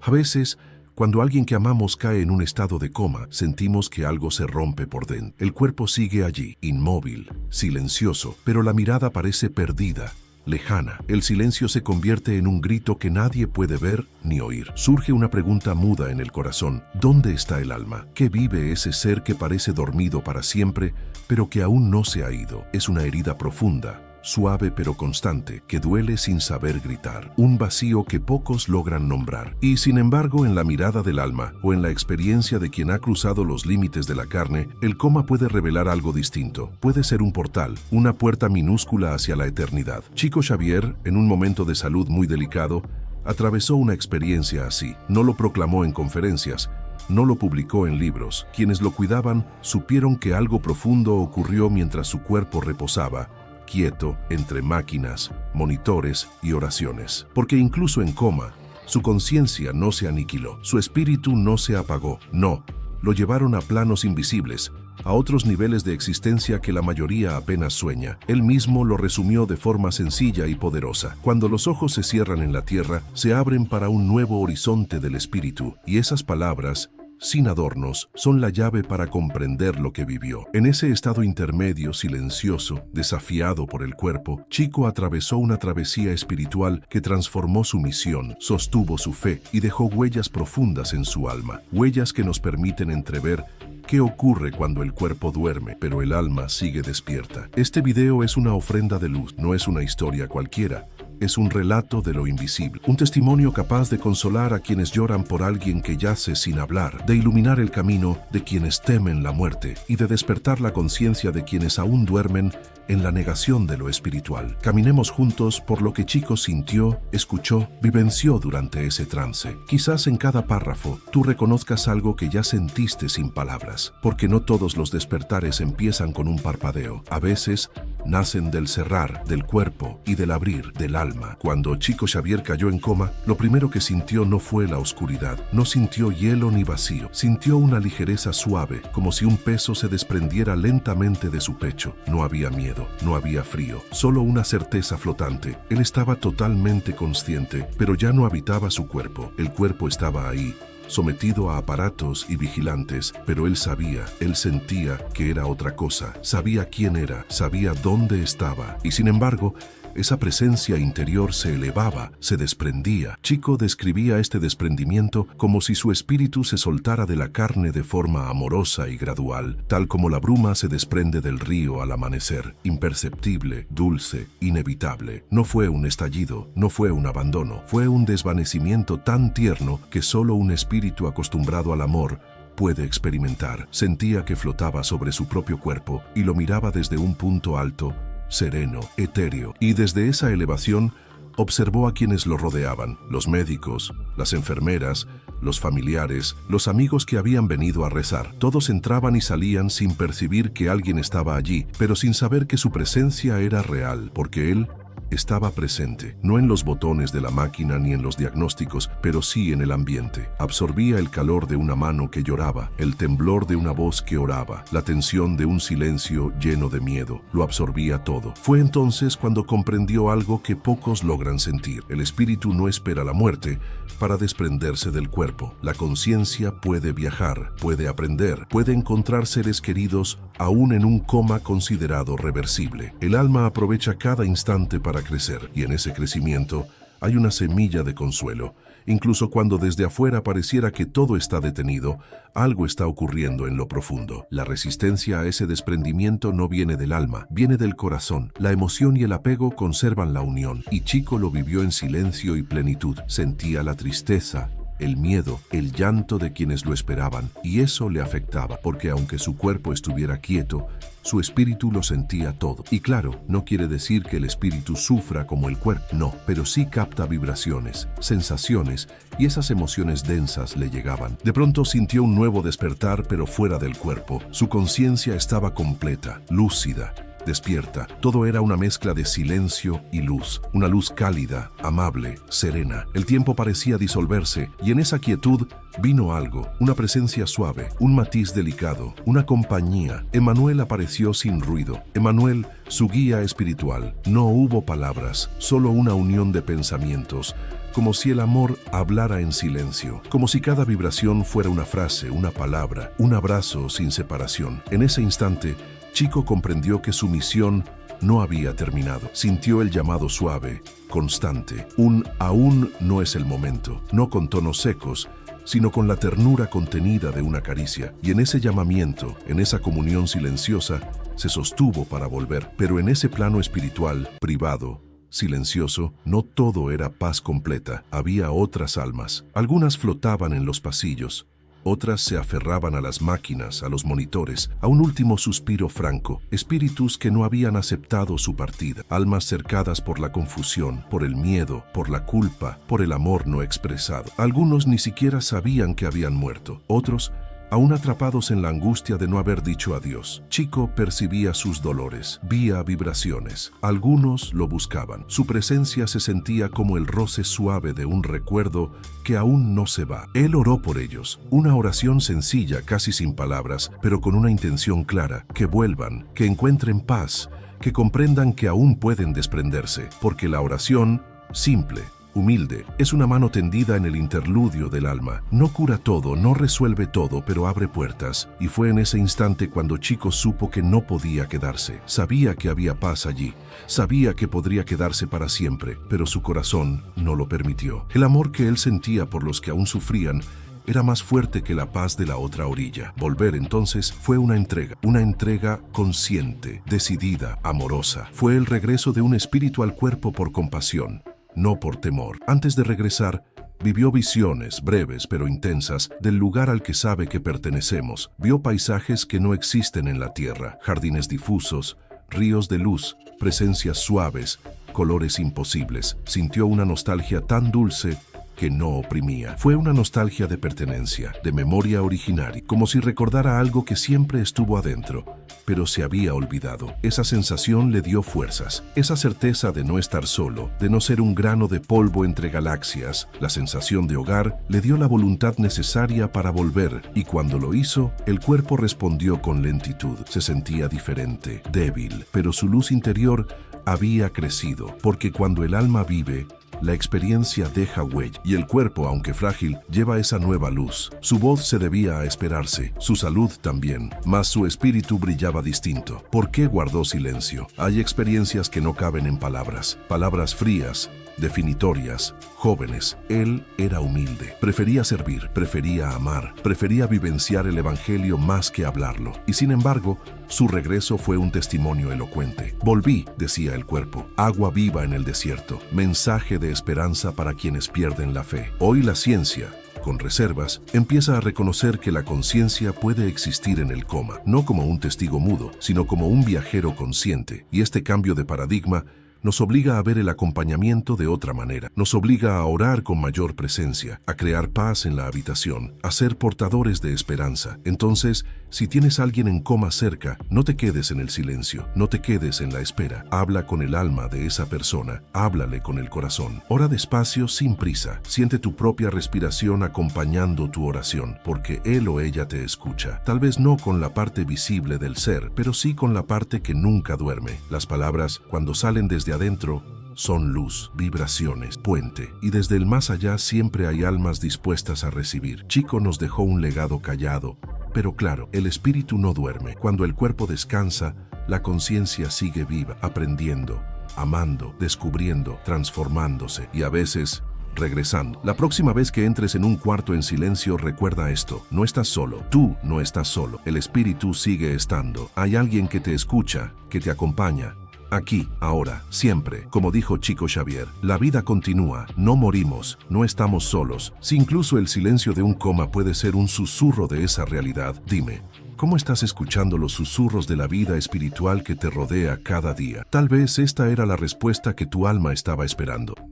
A veces, cuando alguien que amamos cae en un estado de coma, sentimos que algo se rompe por dentro. El cuerpo sigue allí, inmóvil, silencioso, pero la mirada parece perdida, lejana. El silencio se convierte en un grito que nadie puede ver ni oír. Surge una pregunta muda en el corazón. ¿Dónde está el alma? ¿Qué vive ese ser que parece dormido para siempre, pero que aún no se ha ido? Es una herida profunda, suave pero constante, que duele sin saber gritar. Un vacío que pocos logran nombrar. Y sin embargo, en la mirada del alma, o en la experiencia de quien ha cruzado los límites de la carne, el coma puede revelar algo distinto. Puede ser un portal, una puerta minúscula hacia la eternidad. Chico Xavier, en un momento de salud muy delicado, atravesó una experiencia así. No lo proclamó en conferencias, no lo publicó en libros. Quienes lo cuidaban supieron que algo profundo ocurrió mientras su cuerpo reposaba, quieto entre máquinas, monitores y oraciones. Porque incluso en coma, su conciencia no se aniquiló, su espíritu no se apagó. No, lo llevaron a planos invisibles, a otros niveles de existencia que la mayoría apenas sueña. Él mismo lo resumió de forma sencilla y poderosa. Cuando los ojos se cierran en la tierra, se abren para un nuevo horizonte del espíritu, y esas palabras, sin adornos, son la llave para comprender lo que vivió. En ese estado intermedio, silencioso, desafiado por el cuerpo, Chico atravesó una travesía espiritual que transformó su misión, sostuvo su fe y dejó huellas profundas en su alma. Huellas que nos permiten entrever qué ocurre cuando el cuerpo duerme, pero el alma sigue despierta. Este video es una ofrenda de luz, no es una historia cualquiera. Es un relato de lo invisible, un testimonio capaz de consolar a quienes lloran por alguien que yace sin hablar, de iluminar el camino de quienes temen la muerte y de despertar la conciencia de quienes aún duermen en la negación de lo espiritual. Caminemos juntos por lo que Chico sintió, escuchó, vivenció durante ese trance. Quizás en cada párrafo tú reconozcas algo que ya sentiste sin palabras, porque no todos los despertares empiezan con un parpadeo. A veces nacen del cerrar del cuerpo y del abrir del alma. Cuando Chico Xavier cayó en coma, lo primero que sintió no fue la oscuridad. No sintió hielo ni vacío. Sintió una ligereza suave, como si un peso se desprendiera lentamente de su pecho. No había miedo, no había frío, solo una certeza flotante. Él estaba totalmente consciente, pero ya no habitaba su cuerpo. El cuerpo estaba ahí, sometido a aparatos y vigilantes, pero él sabía, él sentía que era otra cosa, sabía quién era, sabía dónde estaba, y sin embargo, esa presencia interior se elevaba, se desprendía. Chico describía este desprendimiento como si su espíritu se soltara de la carne de forma amorosa y gradual, tal como la bruma se desprende del río al amanecer, imperceptible, dulce, inevitable. No fue un estallido, no fue un abandono, fue un desvanecimiento tan tierno que solo un espíritu acostumbrado al amor puede experimentar. Sentía que flotaba sobre su propio cuerpo y lo miraba desde un punto alto, sereno, etéreo, y desde esa elevación observó a quienes lo rodeaban, los médicos, las enfermeras, los familiares, los amigos que habían venido a rezar. Todos entraban y salían sin percibir que alguien estaba allí, pero sin saber que su presencia era real, porque él estaba presente, no en los botones de la máquina ni en los diagnósticos, pero sí en el ambiente. Absorbía el calor de una mano que lloraba, el temblor de una voz que oraba, la tensión de un silencio lleno de miedo. Lo absorbía todo. Fue entonces cuando comprendió algo que pocos logran sentir. El espíritu no espera la muerte para desprenderse del cuerpo. La conciencia puede viajar, puede aprender, puede encontrar seres queridos aún en un coma considerado reversible. El alma aprovecha cada instante para crecer, y en ese crecimiento hay una semilla de consuelo. Incluso cuando desde afuera pareciera que todo está detenido, algo está ocurriendo en lo profundo. La resistencia a ese desprendimiento no viene del alma, viene del corazón. La emoción y el apego conservan la unión, y Chico lo vivió en silencio y plenitud. Sentía la tristeza, el miedo, el llanto de quienes lo esperaban, y eso le afectaba, porque aunque su cuerpo estuviera quieto, su espíritu lo sentía todo. Y claro, no quiere decir que el espíritu sufra como el cuerpo, no, pero sí capta vibraciones, sensaciones, y esas emociones densas le llegaban. De pronto sintió un nuevo despertar, pero fuera del cuerpo. Su conciencia estaba completa, lúcida, despierta. Todo era una mezcla de silencio y luz, una luz cálida, amable, serena. El tiempo parecía disolverse, y en esa quietud vino algo, una presencia suave, un matiz delicado, una compañía. Emmanuel apareció sin ruido. Emmanuel, su guía espiritual. No hubo palabras, solo una unión de pensamientos, como si el amor hablara en silencio, como si cada vibración fuera una frase, una palabra, un abrazo sin separación. En ese instante, Chico comprendió que su misión no había terminado. Sintió el llamado suave, constante, un aún no es el momento, no con tonos secos, sino con la ternura contenida de una caricia. Y en ese llamamiento, en esa comunión silenciosa, se sostuvo para volver. Pero en ese plano espiritual, privado, silencioso, no todo era paz completa. Había otras almas. Algunas flotaban en los pasillos, otras se aferraban a las máquinas, a los monitores, a un último suspiro franco. Espíritus que no habían aceptado su partida. Almas cercadas por la confusión, por el miedo, por la culpa, por el amor no expresado. Algunos ni siquiera sabían que habían muerto. Otros, aún atrapados en la angustia de no haber dicho adiós. Chico percibía sus dolores, vía vibraciones. Algunos lo buscaban. Su presencia se sentía como el roce suave de un recuerdo que aún no se va. Él oró por ellos. Una oración sencilla, casi sin palabras, pero con una intención clara: que vuelvan, que encuentren paz, que comprendan que aún pueden desprenderse. Porque la oración, simple, humilde, es una mano tendida en el interludio del alma. No cura todo, no resuelve todo, pero abre puertas. Y fue en ese instante cuando Chico supo que no podía quedarse. Sabía que había paz allí, sabía que podría quedarse para siempre, pero su corazón no lo permitió. El amor que él sentía por los que aún sufrían era más fuerte que la paz de la otra orilla. Volver entonces fue una entrega consciente, decidida, amorosa. Fue el regreso de un espíritu al cuerpo por compasión, no por temor. Antes de regresar, vivió visiones, breves pero intensas, del lugar al que sabe que pertenecemos. Vio paisajes que no existen en la tierra, jardines difusos, ríos de luz, presencias suaves, colores imposibles. Sintió una nostalgia tan dulce que no oprimía. Fue una nostalgia de pertenencia, de memoria originaria, como si recordara algo que siempre estuvo adentro, pero se había olvidado. Esa sensación le dio fuerzas, esa certeza de no estar solo, de no ser un grano de polvo entre galaxias. La sensación de hogar le dio la voluntad necesaria para volver, y cuando lo hizo, el cuerpo respondió con lentitud. Se sentía diferente, débil, pero su luz interior había crecido, porque cuando el alma vive, la experiencia deja huella, y el cuerpo, aunque frágil, lleva esa nueva luz. Su voz se debía a esperarse, su salud también, mas su espíritu brillaba distinto. ¿Por qué guardó silencio? Hay experiencias que no caben en palabras, palabras frías, definitorias, jóvenes. Él era humilde, prefería servir, prefería amar, prefería vivenciar el evangelio más que hablarlo. Y sin embargo, su regreso fue un testimonio elocuente. Volví, decía el cuerpo, agua viva en el desierto, mensaje de esperanza para quienes pierden la fe. Hoy la ciencia, con reservas, empieza a reconocer que la conciencia puede existir en el coma, no como un testigo mudo, sino como un viajero consciente. Y este cambio de paradigma nos obliga a ver el acompañamiento de otra manera. Nos obliga a orar con mayor presencia, a crear paz en la habitación, a ser portadores de esperanza. Entonces, si tienes a alguien en coma cerca, no te quedes en el silencio, no te quedes en la espera. Habla con el alma de esa persona, háblale con el corazón. Ora despacio, sin prisa. Siente tu propia respiración acompañando tu oración, porque él o ella te escucha. Tal vez no con la parte visible del ser, pero sí con la parte que nunca duerme. Las palabras, cuando salen desde adentro, son luz, vibraciones, puente, y desde el más allá siempre hay almas dispuestas a recibir. Chico nos dejó un legado callado, pero claro, el espíritu no duerme. Cuando el cuerpo descansa, la conciencia sigue viva, aprendiendo, amando, descubriendo, transformándose y a veces regresando. La próxima vez que entres en un cuarto en silencio, recuerda esto: no estás solo, tú no estás solo, el espíritu sigue estando. Hay alguien que te escucha, que te acompaña. Aquí, ahora, siempre. Como dijo Chico Xavier, la vida continúa, no morimos, no estamos solos. Si incluso el silencio de un coma puede ser un susurro de esa realidad, dime, ¿cómo estás escuchando los susurros de la vida espiritual que te rodea cada día? Tal vez esta era la respuesta que tu alma estaba esperando.